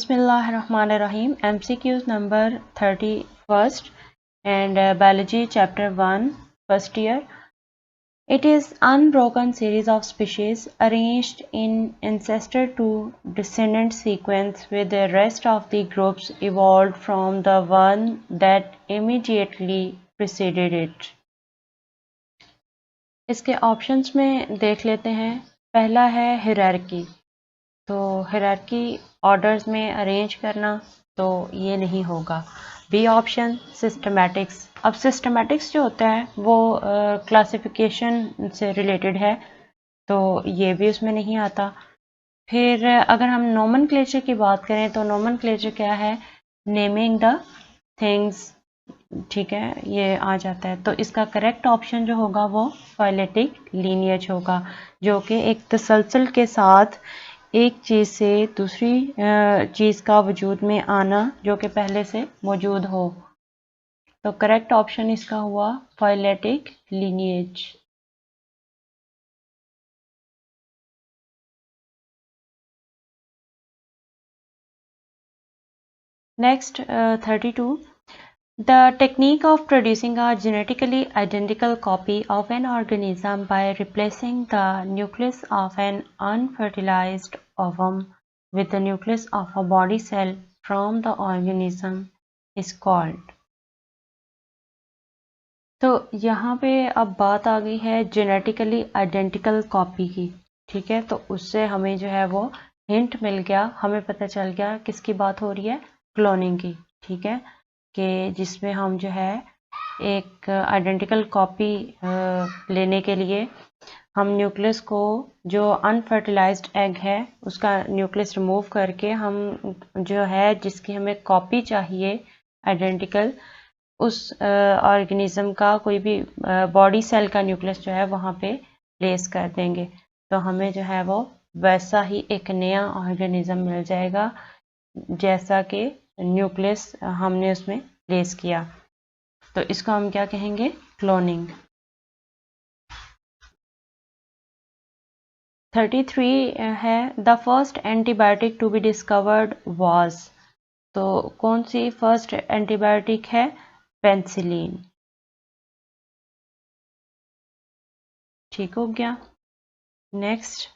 Bismillahirrahmanirrahim. MCQs number 31st and biology chapter 1 first year. It is unbroken series of species arranged in ancestor to descendant sequence with the rest of the groups evolved from the one that immediately preceded it. इसके options में देख लेते हैं। पहला है hierarchy, तो hierarchy orders में arrange करना, तो ये नहीं होगा। B option systematics. अब सिस्टमैटिक्स जो होता है वो क्लासिफिकेशन से रिलेटेड है, तो ये भी उसमें नहीं आता। फिर अगर हम नोमेनक्लेचर की बात करें तो नोमेनक्लेचर क्या है, नेमिंग द थिंग्स, ठीक है, ये आ जाता है। तो इसका करेक्ट ऑप्शन जो होगा वो फाइलेटिक लीनिएज होगा, जो कि एक तसलसल के साथ एक चीज़ से दूसरी चीज़ का वजूद में आना जो कि पहले से मौजूद हो। तो करेक्ट ऑप्शन इसका हुआ phyletic lineage. Next 32. The technique of producing a genetically identical copy of an organism by replacing the nucleus of an unfertilized ovum with the nucleus of a body cell from the organism is called. तो यहाँ पे अब बात आ गई है genetically identical copy की, ठीक है। तो उससे हमें जो है वो हिंट मिल गया, हमें पता चल गया किसकी बात हो रही है, क्लोनिंग की, ठीक है, कि जिसमें हम जो है एक आइडेंटिकल कॉपी लेने के लिए हम न्यूक्लियस को, जो अनफर्टिलाइज्ड एग है उसका न्यूक्लियस रिमूव करके हम जो है जिसकी हमें कॉपी चाहिए आइडेंटिकल, उस ऑर्गेनिज्म का कोई भी बॉडी सेल का न्यूक्लियस जो है वहाँ पे प्लेस कर देंगे, तो हमें जो है वो वैसा ही एक नया ऑर्गेनिज्म मिल जाएगा जैसा कि न्यूक्लियस हमने उसमें प्लेस किया। तो इसको हम क्या कहेंगे, क्लोनिंग। 33 है the first antibiotic to be discovered was. तो कौन सी फर्स्ट एंटीबायोटिक है, पेनिसिलिन, ठीक हो गया। Next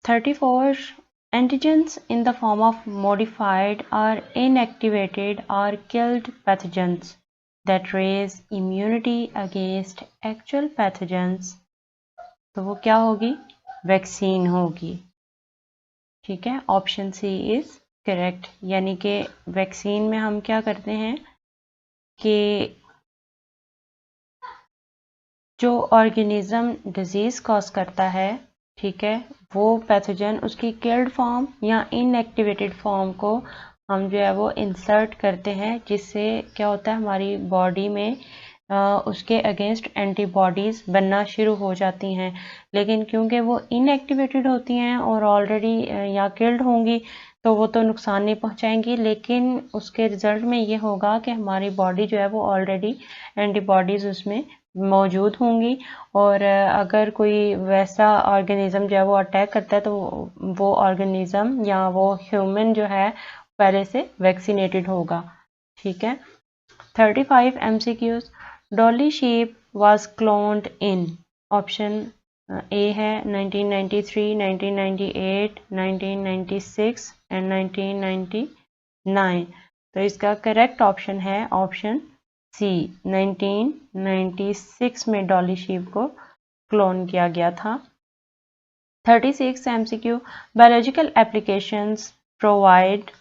34. Antigens in the form of modified or inactivated or killed pathogens that raise immunity against actual pathogens. तो वो क्या होगी, वैक्सीन होगी, ठीक है। Option C is correct. यानी कि वैक्सीन में हम क्या करते हैं कि जो ऑर्गेनिज्म डिजीज कॉज करता है, ठीक है, वो पैथोजन उसकी किल्ड फॉर्म या इनएक्टिवेटेड फॉर्म को हम जो है वो इंसर्ट करते हैं, जिससे क्या होता है हमारी बॉडी में उसके अगेंस्ट एंटीबॉडीज़ बनना शुरू हो जाती हैं। लेकिन क्योंकि वो इनएक्टिवेटेड होती हैं और ऑलरेडी या किल्ड होंगी, तो वो तो नुकसान नहीं पहुंचाएंगी, लेकिन उसके रिजल्ट में ये होगा कि हमारी बॉडी जो है वो ऑलरेडी एंटीबॉडीज़ उसमें मौजूद होंगी, और अगर कोई वैसा ऑर्गेनिज्म जो है वो अटैक करता है तो वो ऑर्गेनिज्म या वो ह्यूमन जो है पहले से वैक्सीनेटेड होगा, ठीक है। 35 MCQs. Dolly sheep was cloned in. Option A है 1993, 1998, 1996 एंड 1999। तो इसका करेक्ट ऑप्शन है ऑप्शन सी, 1996 में डॉली शीप को क्लोन किया गया था। 36 MCQ. बायोलॉजिकल एप्लीकेशंस प्रोवाइड,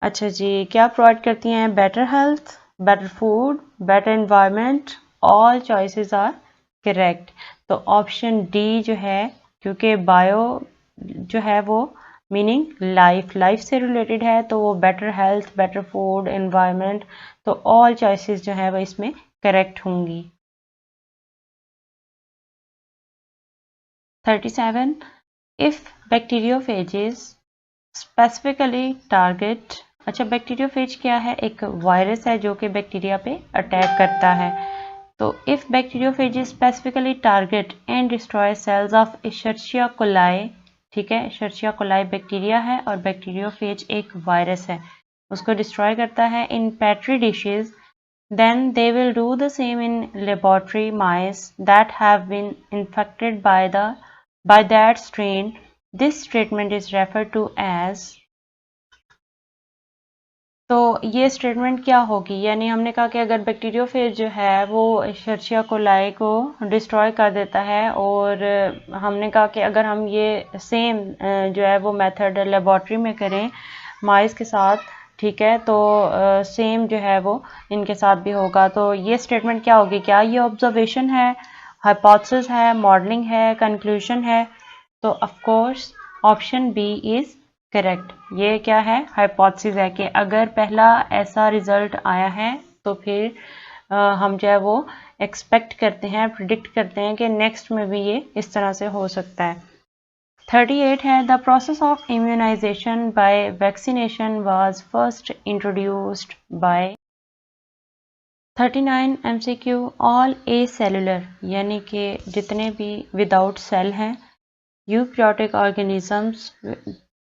अच्छा जी, क्या प्रोवाइड करती हैं, better health, better food, better environment, all choices are correct. तो ऑप्शन डी जो है, क्योंकि बायो जो है वो मीनिंग लाइफ से रिलेटेड है, तो वो better health, better food, environment, तो ऑल चॉइसेस जो है वो इसमें करेक्ट होंगी। 37. इफ बैक्टीरियोफेजेस स्पेसिफिकली टारगेट, अच्छा बैक्टीरियोफेज क्या है, एक वायरस है जो कि बैक्टीरिया पे अटैक करता है। तो if bacteriophages specifically target and destroy cells of Escherichia coli ठीक है, एशेरिचिया कोलाई बैक्टीरिया है और बैक्टीरियोफेज एक वायरस है, उसको डिस्ट्रॉय करता है in petri dishes. Then they will do the same in laboratory mice that have been infected by that strain. This treatment is referred to as। तो ये स्टेटमेंट क्या होगी, यानी हमने कहा कि अगर बैक्टीरियोफेज जो है वो एशेरिचिया कोलाई को डिस्ट्रॉय कर देता है, और हमने कहा कि अगर हम ये सेम जो है वो मेथड लेबॉर्ट्री में करें माइस के साथ, ठीक है, तो सेम जो है वो इनके साथ भी होगा। तो ये स्टेटमेंट क्या होगी, क्या ये ऑब्जर्वेशन है, हाइपोथेसिस है, मॉडलिंग है, कंक्लूजन है? तो of course option B is correct. ये क्या है, हाइपोथेसिस है कि अगर पहला ऐसा रिजल्ट आया है तो फिर हम जो है वो एक्सपेक्ट करते हैं, प्रिडिक्ट करते हैं कि नेक्स्ट में भी ये इस तरह से हो सकता है। 38 है, the process of immunization by vaccination was first introduced by. 39 MCQ, all acellular यानी कि जितने भी विदाउट सेल हैं eukaryotic organisms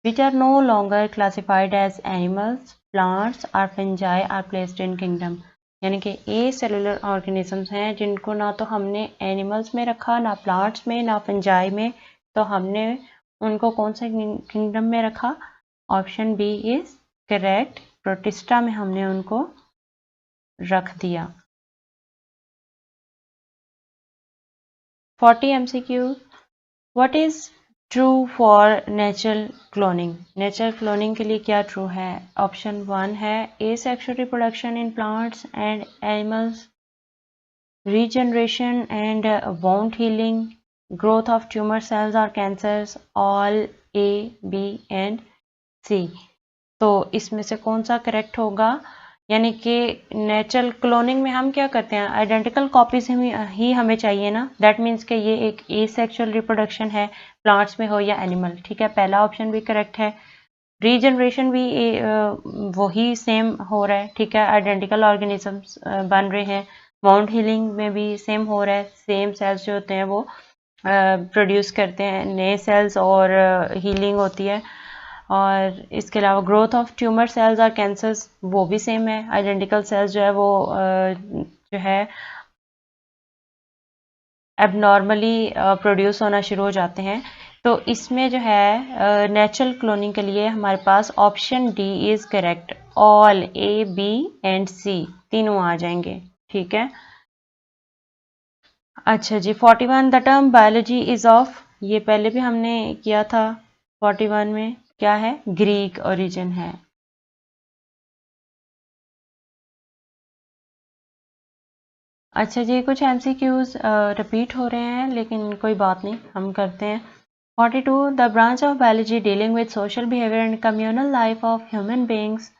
which are no longer classified as animals, plants or fungi are placed in kingdom। यानी कि ए cellular organisms हैं जिनको ना तो हमने एनिमल्स में रखा, ना प्लांट्स में, ना फंजाई में, तो हमने उनको कौन से किंगडम में रखा? Option B is correct, Protista में हमने उनको रख दिया। 40 MCQ, what is true for natural cloning? Natural cloning के लिए क्या ट्रू है? ऑप्शन 1 है asexual reproduction in plants and animals, regeneration and wound healing, growth of tumour cells और cancers, all A, B and C. तो इसमें से कौन सा करेक्ट होगा? यानी कि नेचुरल क्लोनिंग में हम क्या करते हैं, आइडेंटिकल कॉपीज ही हमें चाहिए ना, दैट मीन्स कि ये एक एसेक्सुअल रिप्रोडक्शन है, प्लांट्स में हो या एनिमल, ठीक है, पहला ऑप्शन भी करेक्ट है। रीजनरेशन भी वही सेम हो रहा है, ठीक है, आइडेंटिकल ऑर्गेनिजम्स बन रहे हैं। वाउंड हीलिंग में भी सेम हो रहा है, सेम सेल्स जो होते हैं वो प्रोड्यूस करते हैं नए सेल्स और हीलिंग होती है। और इसके अलावा ग्रोथ ऑफ ट्यूमर सेल्स और कैंसर्स वो भी सेम है, आइडेंटिकल सेल्स जो है वो जो है एबनॉर्मली प्रोड्यूस होना शुरू हो जाते हैं। तो इसमें जो है नेचुरल क्लोनिंग के लिए हमारे पास option D is correct, all A, B and C तीनों आ जाएंगे, ठीक है। अच्छा जी, 41 the term biology is of, ये पहले भी हमने किया था 41 में, क्या है, ग्रीक ओरिजिन है। अच्छा जी, कुछ MCQs रिपीट हो रहे हैं लेकिन कोई बात नहीं, हम करते हैं। 42 the branch of biology dealing with social behaviour and communal life of human beings.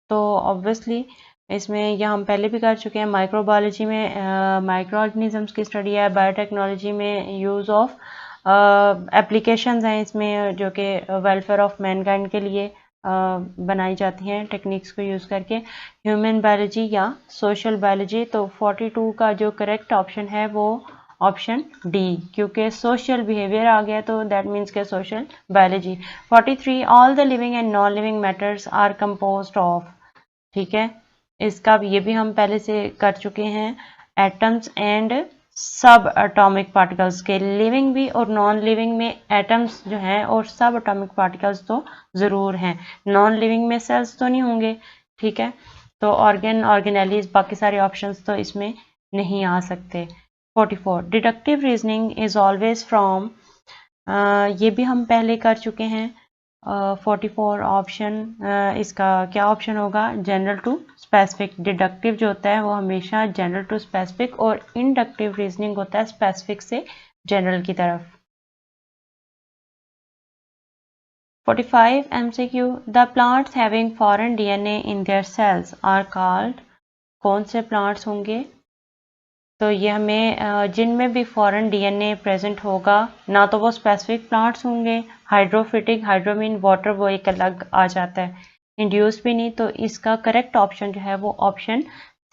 तो ऑब्वियसली इसमें यह हम पहले भी कर चुके हैं, माइक्रोबायोलॉजी में माइक्रो ऑर्गेनिजम्स की स्टडी है, बायोटेक्नोलॉजी में यूज़ ऑफ एप्लीकेशंस हैं इसमें जो कि वेलफेयर ऑफ मैनकाइंड के लिए बनाई जाती हैं टेक्निक्स को यूज़ करके, ह्यूमन बायोलॉजी या सोशल बायोलॉजी। तो 42 का जो करेक्ट ऑप्शन है वो ऑप्शन डी, क्योंकि सोशल बिहेवियर आ गया तो दैट मीन्स के social biology. 43 all the living and non living matters are composed of, ठीक है, इसका ये भी हम पहले से कर चुके हैं, एटम्स एंड सब एटॉमिक पार्टिकल्स के। लिविंग भी और नॉन लिविंग में एटम्स जो हैं और सब एटॉमिक पार्टिकल्स तो ज़रूर हैं, नॉन लिविंग में सेल्स तो नहीं होंगे, ठीक है। तो ऑर्गन, ऑर्गेनेलीज, बाकी सारे ऑप्शंस तो इसमें नहीं आ सकते। 44 deductive reasoning is always from, ये भी हम पहले कर चुके हैं। 44 ऑप्शन, इसका क्या ऑप्शन होगा, जनरल टू स्पेसिफिक। डिडक्टिव जो होता है वो हमेशा जनरल टू स्पेसिफिक, और इंडक्टिव रीजनिंग होता है स्पेसिफिक से जनरल की तरफ। 45 MCQ the plants having foreign DNA in their cells are called, कौन से प्लांट्स होंगे? तो ये हमें जिनमें भी फॉरेन DNA प्रेजेंट होगा, ना तो वो स्पेसिफिक प्लांट्स होंगे, हाइड्रोफिटिक, हाइड्रोमीन वाटर वो एक अलग आ जाता है, इंड्यूस भी नहीं। तो इसका करेक्ट ऑप्शन जो है वो ऑप्शन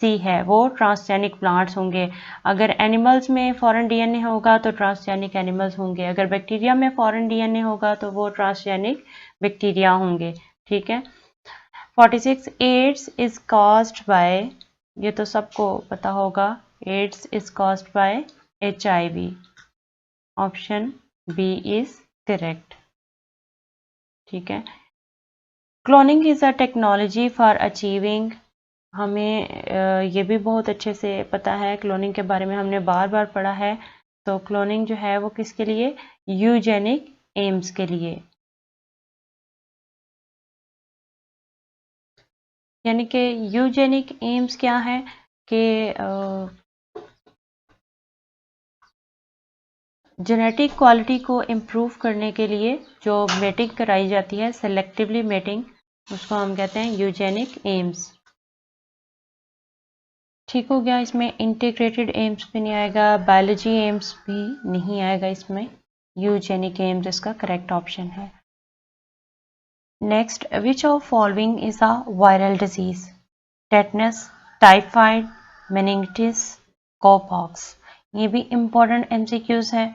सी है वो ट्रांसजेनिक प्लांट्स होंगे। अगर एनिमल्स में फॉरेन डीएनए होगा तो ट्रांसजेनिक एनिमल्स होंगे। अगर बैक्टीरिया में फॉरेन डीएनए होगा तो वो ट्रांसजेनिक बैक्टीरिया होंगे। ठीक है। 46 एड्स इज कॉज्ड बाय, ये तो सबको पता होगा, AIDS is caused by HIV। Option B is correct. ठीक है। Cloning is a technology for achieving, हमें ये भी बहुत अच्छे से पता है, क्लोनिंग के बारे में हमने बार बार पढ़ा है। तो क्लोनिंग जो है वो किसके लिए? यूजेनिक एम्स के लिए। यानी कि यूजेनिक एम्स क्या है कि जेनेटिक क्वालिटी को इम्प्रूव करने के लिए जो मेटिंग कराई जाती है, सेलेक्टिवली मेटिंग, उसको हम कहते हैं यूजेनिक एम्स। ठीक हो गया। इसमें इंटीग्रेटेड एम्स भी नहीं आएगा, बायोलॉजी एम्स भी नहीं आएगा इसमें, यूजेनिक एम्स इसका करेक्ट ऑप्शन है। Next, which of following is a viral disease? Tetanus, typhoid, meningitis, कॉपॉक्स। ये भी इंपॉर्टेंट एमसीक्यूज है।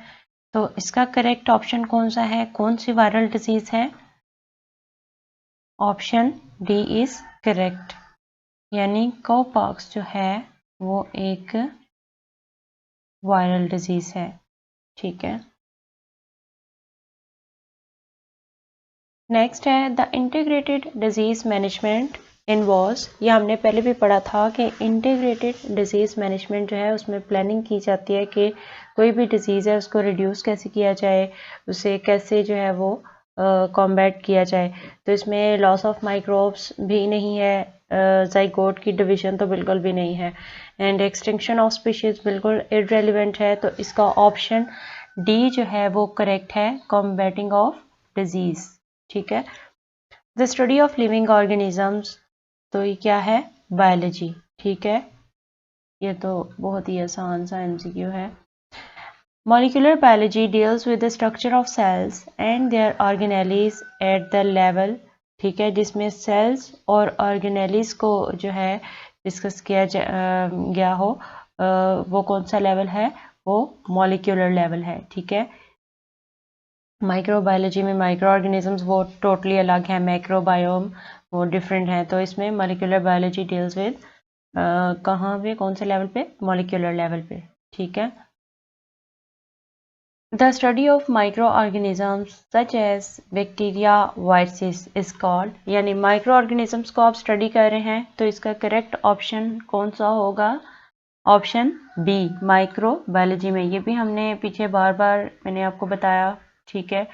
तो इसका करेक्ट ऑप्शन कौन सा है? कौन सी वायरल डिजीज है? ऑप्शन डी इज करेक्ट, यानी कॉपॉक्स जो है वो एक वायरल डिजीज है। ठीक है। नेक्स्ट है the integrated disease management involves, ये हमने पहले भी पढ़ा था कि इंटीग्रेटेड डिजीज मैनेजमेंट जो है उसमें प्लानिंग की जाती है कि कोई भी डिजीज़ है उसको रिड्यूस कैसे किया जाए, उसे कैसे जो है वो कॉम्बैट किया जाए। तो इसमें लॉस ऑफ माइक्रोब्स भी नहीं है, जाइगोट की डिवीजन तो बिल्कुल भी नहीं है, एंड एक्सटिंक्शन ऑफ स्पीशीज बिल्कुल इररेलेवेंट है। तो इसका ऑप्शन डी जो है वो करेक्ट है, कॉम्बैटिंग ऑफ डिजीज। ठीक है। The study of living organisms, तो ये क्या है? बायोलॉजी। ठीक है। ये तो बहुत ही आसान सा एमसीक्यू है। Molecular biology deals with the structure of cells and their organelles at the level, ठीक है, जिसमें सेल्स और ऑर्गेनेलीज को जो है डिस्कस किया गया हो, वो कौन सा लेवल है? वो मॉलिक्यूलर लेवल है। ठीक है। माइक्रोबायोलॉजी में माइक्रो ऑर्गेनिजम्स वो टोटली अलग है, मैक्रोबायोम वो डिफरेंट है। तो इसमें मॉलिक्यूलर बायोलॉजी डील्स विद कहाँ पे, कौन से लेवल पे? मॉलिक्यूलर लेवल पे। ठीक है। The study of micro organisms such as bacteria, viruses is called, यानी माइक्रो ऑर्गेनिजम्स को आप स्टडी कर रहे हैं तो इसका करेक्ट ऑप्शन कौन सा होगा? ऑप्शन बी, माइक्रो बायोलॉजी में। ये भी हमने पीछे बार बार मैंने आपको बताया। ठीक है।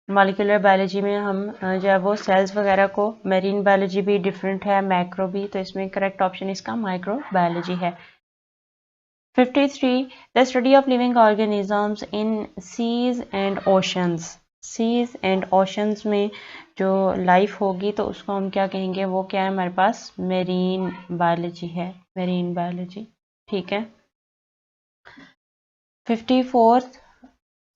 मॉलिक्यूलर बायोलॉजी में हम जो है वो सेल्स वगैरह को, मेरीन बायोलॉजी भी डिफरेंट है, मैक्रो भी, तो इसमें करेक्ट ऑप्शन इसका माइक्रो बायोलॉजी है। 53, the study of living organisms in seas and oceans, seas and oceans में जो लाइफ होगी तो उसको हम क्या कहेंगे? वो क्या है हमारे पास? मेरीन बायोलॉजी है, मेरीन बायोलॉजी। ठीक है। 54th,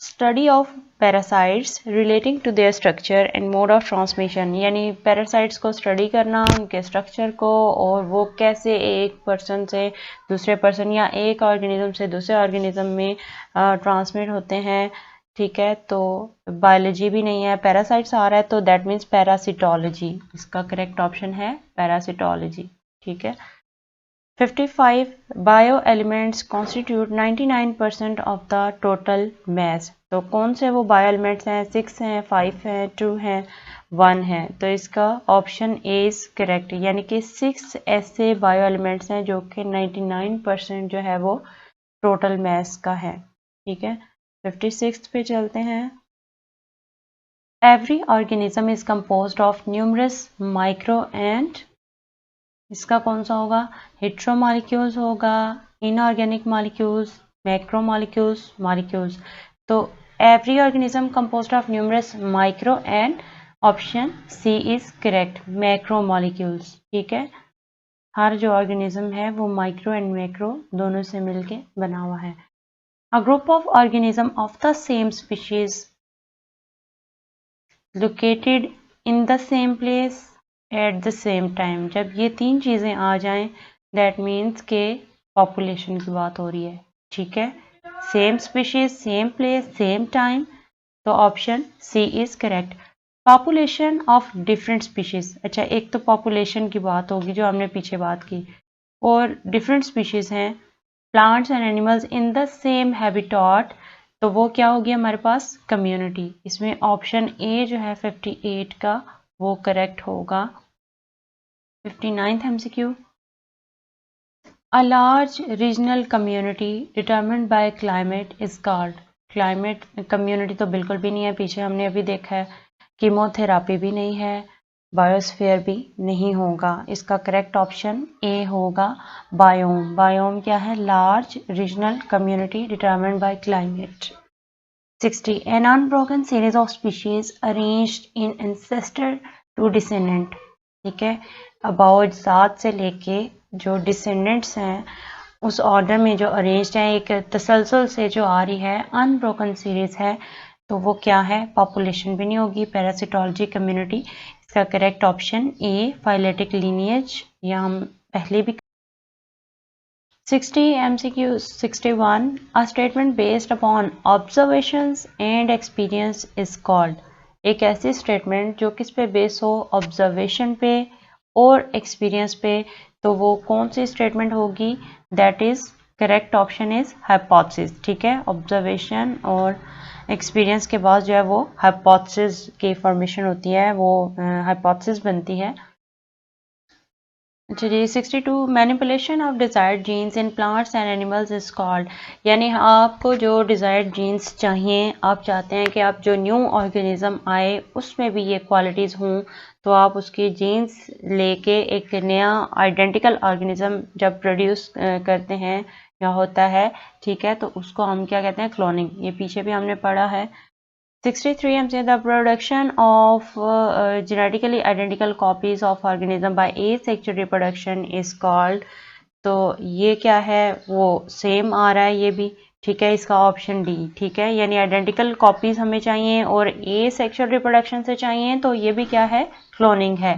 study of parasites relating to their structure and mode of transmission, यानी पैरासाइट्स को स्टडी करना, उनके स्ट्रक्चर को, और वो कैसे एक पर्सन से दूसरे पर्सन या एक ऑर्गेनिज्म से दूसरे ऑर्गेनिज्म में ट्रांसमिट होते हैं। ठीक है। तो बायोलॉजी भी नहीं है, पैरासाइट्स आ रहा है तो दैट मीन्स पैरासिटोलॉजी, इसका करेक्ट ऑप्शन है पैरासिटोलॉजी। ठीक है। 55, bio elements constitute 99% of the total mass, तो कौन से वो बायो एलिमेंट्स हैं? 6 हैं, 5 हैं, 2 हैं, 1 है। तो इसका ऑप्शन ए इज करेक्ट, यानी कि 6 ऐसे बायो एलिमेंट्स हैं जो कि 99% जो है वो टोटल मास का है। ठीक है। 56 पे चलते हैं। Every organism is composed of numerous micro and, इसका कौन सा होगा? हेट्रो मॉलिक्यूल्स होगा, inorganic molecules, macro molecules, molecules. तो every organism composed of numerous micro and option C is correct, macro molecules. ठीक है। हर जो ऑर्गेनिज्म है वो माइक्रो एंड मैक्रो दोनों से मिलके बना हुआ है। A group of organism of the same species located in the same place at the same time, जब ये तीन चीज़ें आ जाएं, दैट मीन्स के पॉपुलेशन की बात हो रही है, ठीक है। Same species, same place, same time, तो option C is correct. Population of different species, अच्छा एक तो पॉपुलेशन की बात होगी जो हमने पीछे बात की, और डिफरेंट स्पीशीज हैं plants and animals in the same habitat, तो वो क्या होगी हमारे पास कम्युनिटी। इसमें ऑप्शन ए जो है 58 का वो करेक्ट होगा। 59th MCQ, A large regional community determined by climate is called, climate community तो बिल्कुल भी नहीं है, पीछे हमने अभी देखा है। कीमोथेरापी भी नहीं है, बायोस्फीयर भी नहीं होगा, इसका करेक्ट ऑप्शन ए होगा बायोम। बायोम क्या है? Large regional community determined bye climate. 60. An unbroken series of species arranged in ancestor to descendant, ठीक है। अबाउट जात से लेके जो डिसेंडेंट्स हैं उस ऑर्डर में जो अरेंज्ड है, एक तसलसल से जो आ रही है, अनब्रोकन सीरीज है, तो वो क्या है? पॉपुलेशन भी नहीं होगी, पैरासिटोलॉजी कम्युनिटी। इसका correct option A phyletic lineage, या हम पहले भी 60 MCQ 61. A statement based upon observations and experience is called, एक ऐसी स्टेटमेंट जो किस पे बेस हो? ऑब्जर्वेशन पे और एक्सपीरियंस पे, तो वो कौन सी स्टेटमेंट होगी? That is correct option is hypothesis, ठीक है। ऑब्जर्वेशन और एक्सपीरियंस के बाद जो है वो हाइपोथेसिस की फॉर्मेशन होती है, वो हाइपोथेसिस बनती है। अच्छा जी, 62. Manipulation of desired genes in plants and animals is called, यानी आपको जो डिजायर्ड जीन्स चाहिए, आप चाहते हैं कि आप जो न्यू ऑर्गेनिज्म आए उसमें भी ये क्वालिटीज़ हों, तो आप उसकी जीन्स लेके एक नया आइडेंटिकल ऑर्गेनिज्म जब प्रोड्यूस करते हैं या होता है, ठीक है, तो उसको हम क्या कहते हैं? क्लोनिंग। ये पीछे भी हमने पढ़ा है। 63 MCQ, the production of genetically identical copies of organism by asexual reproduction is called, तो ये क्या है? वो सेम आ रहा है ये भी, ठीक है, इसका ऑप्शन डी, ठीक है। यानी आइडेंटिकल कॉपीज हमें चाहिए और एसेक्सुअल रिप्रोडक्शन से चाहिए, तो ये भी क्या है? क्लोनिंग है।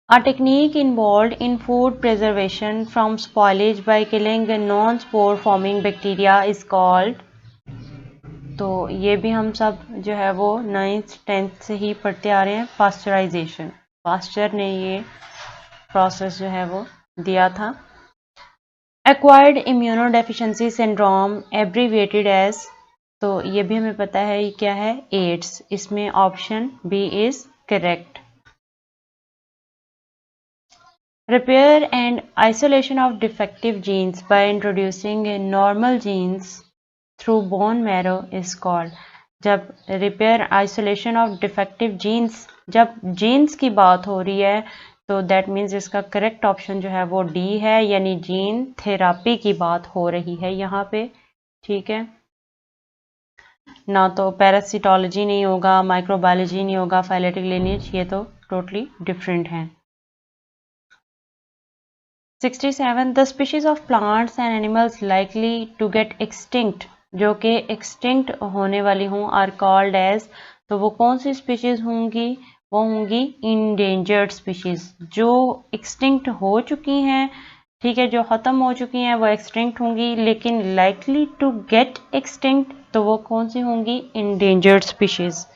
A technique involved in food preservation from spoilage by killing non-spore forming bacteria is called, तो ये भी हम सब जो है वो 9th 10th से ही पढ़ते आ रहे हैं, पास्चराइजेशन। पास्चर ने ये प्रोसेस जो है वो दिया था। Acquired immunodeficiency syndrome abbreviated as, तो ये भी हमें पता है ये क्या है? एड्स। इसमें option B is correct. Repair and isolation of defective genes by introducing normal genes through bone marrow is called, जब repair isolation of defective genes, जब जीन्स की बात हो रही है, तो दैट मीन्स इसका करेक्ट ऑप्शन जो है वो डी है, यानी जीन थेरापी की बात हो रही है यहाँ पे, ठीक है। ना तो पैरासिटोलॉजी नहीं होगा, माइक्रोबायोलॉजी नहीं होगा, फाइलेटिक लिनिएज, ये तो टोटली डिफरेंट हैं। 67. The species of plants and animals likely to get extinct, जो कि एक्सटिंक्ट होने वाली हों, आर कॉल्ड एज, तो वो कौन सी स्पीशीज होंगी? वो होंगी इंडेंजर्ड स्पीशीज, जो एक्सटिंक्ट हो चुकी हैं, ठीक है, जो ख़त्म हो चुकी हैं वो एक्सटिंक्ट होंगी, लेकिन लाइकली टू गेट एक्सटिंक्ट, तो वो कौन सी होंगी? Endangered species.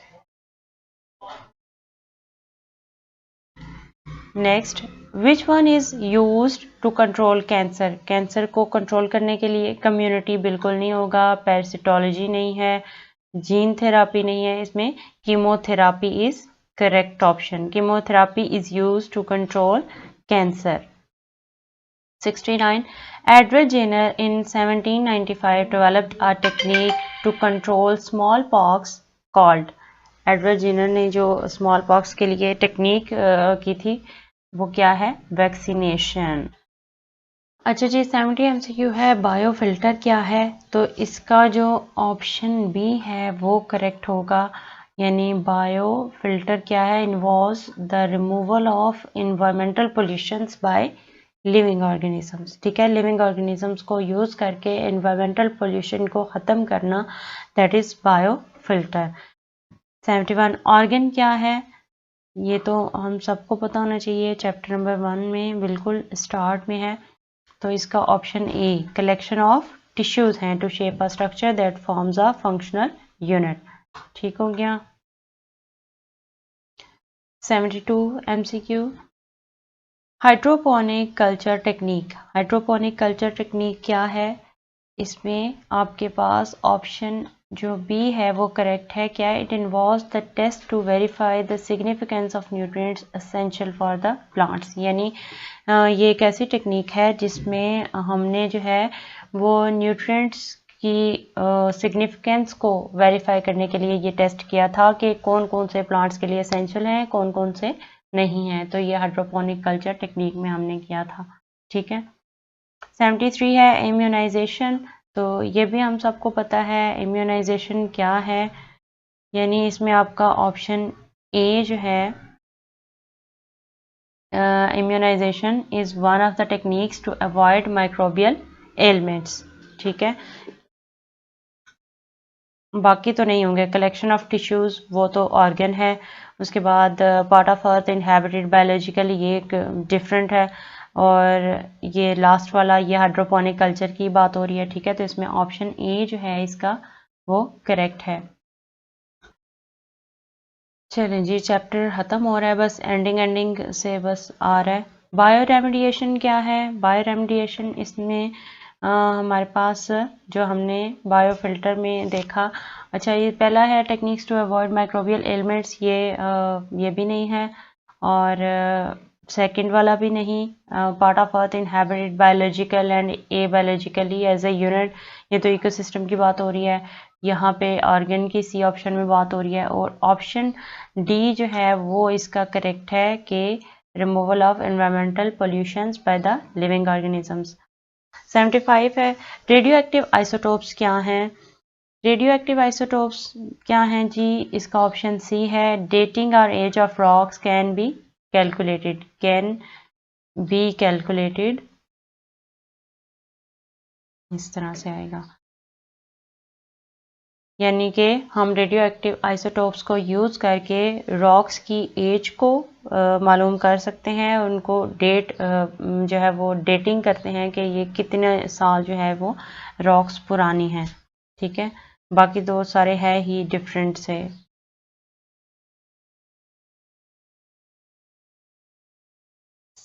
Next, which one is used to control cancer, cancer को कंट्रोल करने के लिए? कम्युनिटी बिल्कुल नहीं होगा, पैरासिटोलॉजी नहीं है, जीन थेरापी नहीं है, इसमें chemotherapy is correct option. Chemotherapy is used to control cancer. 69. Edward Jenner in 1795 developed a technique to control smallpox called, Edward Jenner ने जो स्मॉल पॉक्स के लिए टेक्निक की थी वो क्या है? वैक्सीनेशन। अच्छा जी, 70 MCQ है, बायोफिल्टर क्या है? तो इसका जो ऑप्शन बी है वो करेक्ट होगा, यानी बायोफिल्टर क्या है? Involves the removal of environmental pollutions by living organisms, ठीक है, लिविंग ऑर्गेनिजम्स को यूज करके एनवायरमेंटल पोल्यूशन को खत्म करना, दैट इज बायोफिल्टर। 71. ऑर्गन क्या है? ये तो हम सबको पता होना चाहिए, चैप्टर नंबर 1 में बिल्कुल स्टार्ट में है। तो इसका option A, collection of tissues हैं to shape a structure that forms a functional unit. ठीक हो गया। 72 MCQ, hydroponic culture technique. Hydroponic culture technique क्या है? इसमें आपके पास ऑप्शन जो बी है वो करेक्ट है। क्या? It involves the test to verify the significance of nutrients essential for the plants. यानी ये एक ऐसी टेक्निक है जिसमें हमने जो है वो न्यूट्रिएंट्स की सिग्निफिकेंस को वेरीफाई करने के लिए ये टेस्ट किया था कि कौन कौन से प्लांट्स के लिए एसेंशियल हैं, कौन कौन से नहीं हैं। तो ये हाइड्रोपोनिक कल्चर टेक्निक में हमने किया था। ठीक है। 73 है इम्यूनाइजेशन। तो ये भी हम सबको पता है इम्यूनाइजेशन क्या है। यानी इसमें आपका ऑप्शन ए जो है, immunization is one of the techniques to avoid microbial elements. ठीक है। बाकी तो नहीं होंगे। कलेक्शन ऑफ टिश्यूज वो तो ऑर्गन है। उसके बाद part of earth inhabited biologically, ये एक डिफरेंट है। और ये लास्ट वाला ये हाइड्रोपोनिक कल्चर की बात हो रही है। ठीक है। तो इसमें ऑप्शन ए जो है इसका वो करेक्ट है। चलें जी, चैप्टर ख़त्म हो रहा है, बस एंडिंग से बस आ रहा है। बायो रेमेडिएशन क्या है? बायो रेमेडिएशन इसमें हमारे पास जो हमने बायो फिल्टर में देखा, अच्छा ये पहला है techniques to avoid microbial elements, ये भी नहीं है। और सेकंड वाला भी नहीं। Part of earth inhabited biological and abiologically as a unit, ये तो इकोसिस्टम की बात हो रही है। यहाँ पे ऑर्गन की सी ऑप्शन में बात हो रही है। और ऑप्शन डी जो है वो इसका करेक्ट है कि removal of environmental pollutions by the living organisms. 75 है रेडियो एक्टिव आइसोटोप्स क्या हैं? रेडियो एक्टिव आइसोटोप्स क्या हैं जी? इसका ऑप्शन सी है, डेटिंग और age of rocks can be calculated. Can be calculated, इस तरह से आएगा। यानी कि हम रेडियो एक्टिव आइसोटोप्स को यूज़ करके रॉक्स की एज को मालूम कर सकते हैं। उनको डेट जो है वो डेटिंग करते हैं कि ये कितने साल जो है वो रॉक्स पुरानी हैं। ठीक है। बाकी दो सारे है ही डिफरेंट से।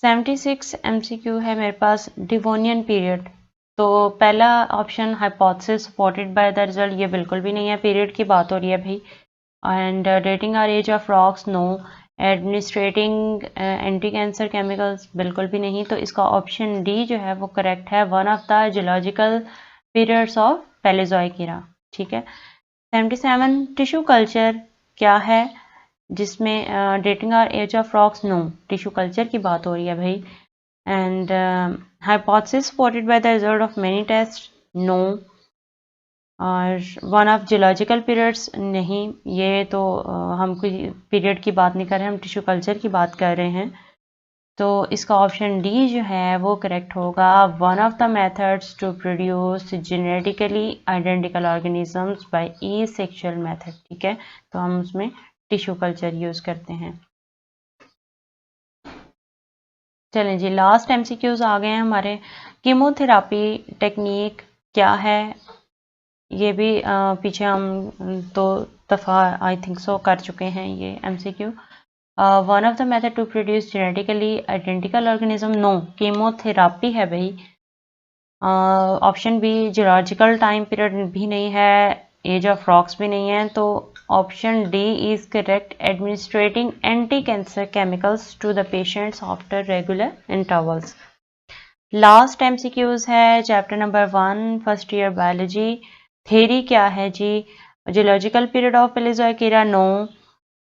$76 MCQ है मेरे पास, डिवोनियन पीरियड। तो पहला option hypothesis supported by the result, ये बिल्कुल भी नहीं है, पीरियड की बात हो रही है भाई। And dating or age of rocks, no. Administrating anti cancer chemicals, बिल्कुल भी नहीं। तो इसका ऑप्शन डी जो है वो करेक्ट है, one of the geological periods of Palaeozoic era. ठीक है। 77 टिश्यू कल्चर क्या है? जिसमें dating or age of rocks, no, tissue culture की बात हो रही है भाई। And hypothesis supported by the result of many test, no. और वन ऑफ जियोलॉजिकल पीरियड्स, नहीं, ये तो हम कोई पीरियड की बात नहीं कर रहे हैं, हम टिश्यू कल्चर की बात कर रहे हैं। तो इसका ऑप्शन डी जो है वो करेक्ट होगा, one of the methods to produce genetically identical organisms by asexual method. ठीक है। तो हम उसमें टिश्यू कल्चर यूज करते हैं। चलें जी, लास्ट MCQs आ गए हैं हमारे। कीमोथेरापी टेक्निक क्या है? ये भी पीछे हम 2 दफ़ा आई थिंक सो कर चुके हैं ये MCQ। One of the method to produce genetically identical organism, no, chemotherapy है भाई। Option B geological time period भी नहीं है, एज ऑफ रॉक्स भी नहीं है। तो option D is correct, administrating anti cancer chemicals to the patients after regular intervals. Last MCQs है chapter number 1 first year biology. Theory क्या है जी? Geological period of Palaeozoic era, no.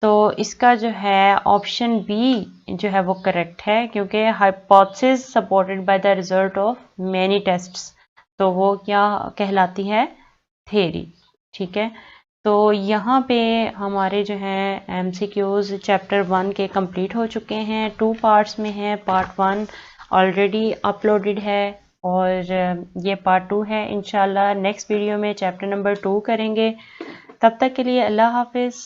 तो इसका जो है ऑप्शन बी जो है वो करेक्ट है, क्योंकि hypothesis supported by the result of many tests, तो वो क्या कहलाती है? थेरी। ठीक है। तो यहाँ पे हमारे जो हैं MCQs चैप्टर 1 के कंप्लीट हो चुके हैं, 2 पार्ट्स में है। पार्ट 1 ऑलरेडी अपलोडेड है और ये पार्ट 2 है। इंशाल्लाह नेक्स्ट वीडियो में चैप्टर नंबर 2 करेंगे। तब तक के लिए अल्लाह हाफिज़।